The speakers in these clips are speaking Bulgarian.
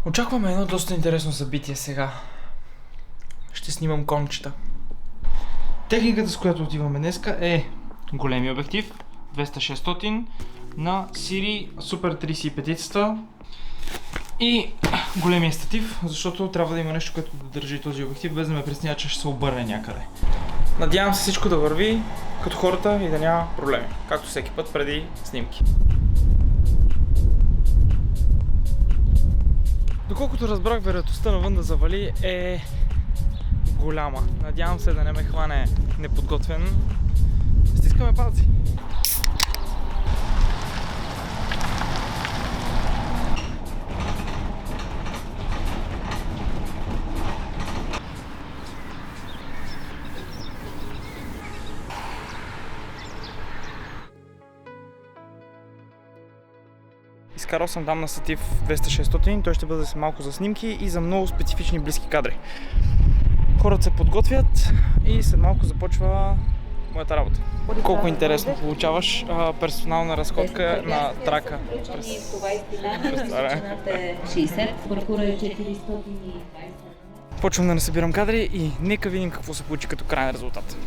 Очакваме едно доста интересно събитие сега. Ще снимам кончета. Техниката, с която отиваме днеска е големи обектив 200-600 на Siri Super 35 и големия статив, защото трябва да има нещо, което да държи този обектив, без да ме пресня, че ще се обърне някъде. Надявам се всичко да върви като хората и да няма проблеми, както всеки път преди снимки. Доколкото разбрах, вероятността навън да завали е голяма. Надявам се да не ме хване неподготвен. Стискаме палци! Изкарал съм там на статив 200-600, той ще бъде малко за снимки и за много специфични близки кадри. Хората се подготвят и след малко започва моята работа. Колко интересно получаваш персонална разходка на трака. Почвам да не събирам кадри и нека видим какво се получи като крайен резултат.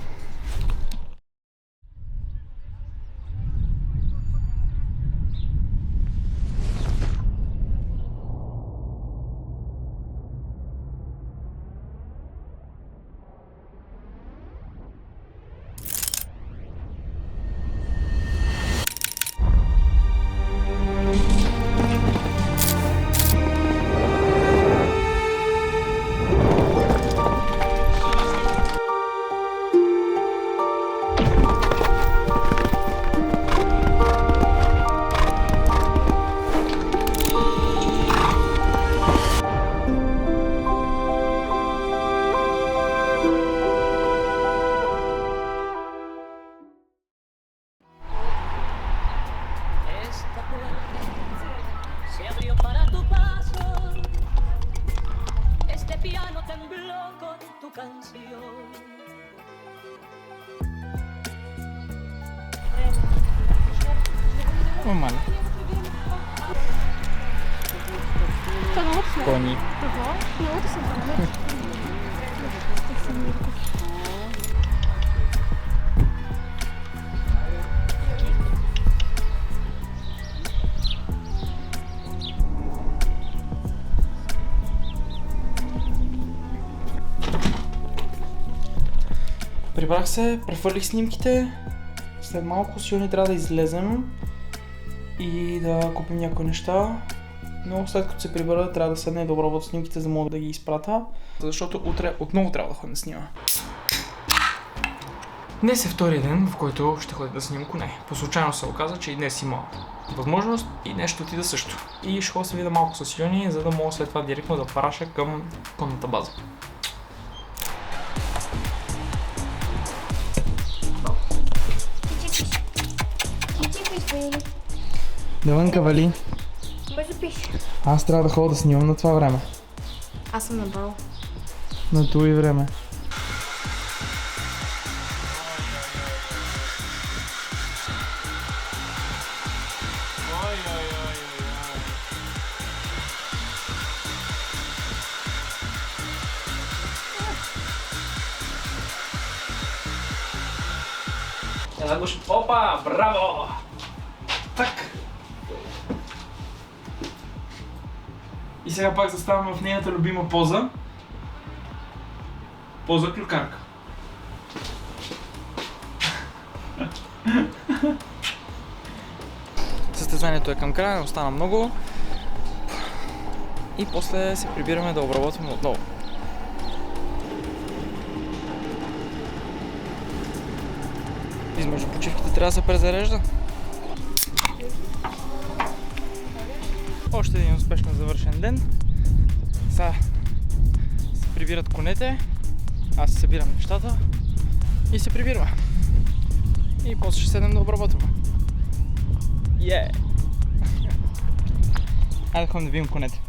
Нормально. Кони. Прибрах се, прехвърлих снимките. След малко сигурно трябва да излезем и да купим някои неща. Но след като се прибера, трябва да седна и да обработя снимките, за да мога да ги изпратя. Защото утре отново трябва да ходя да снима. Днес е втория ден, в който ще ходя да снимам коне. По случайно се оказа, че и днес има възможност и днес ще отида също. И ще ходя се видя малко с Йони, за да мога след това директно да параша към конната база. Девънка вали. Бързо пиш. Аз трябва да ходя да снимам на това време. Аз съм на бал. На това и време. Опа, браво! Так. И сега пак заставаме в нейната любима поза. Поза клюкарка. Състезанието е към края, не остана много. И после се прибираме да обработваме отново. Измежду почивките трябва да се презарежда. Още един успешно завършен ден. Сега се прибират конете, аз се събирам нещата и се прибираме. И после ще седнем да обработваме. Айде да ходим да видим конете.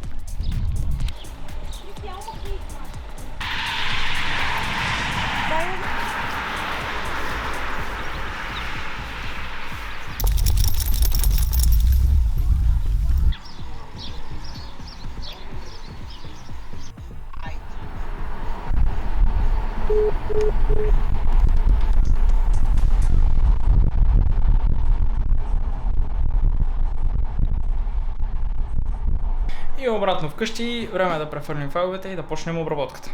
И обратно вкъщи, време е да прехвърлим файловете и да почнем обработката.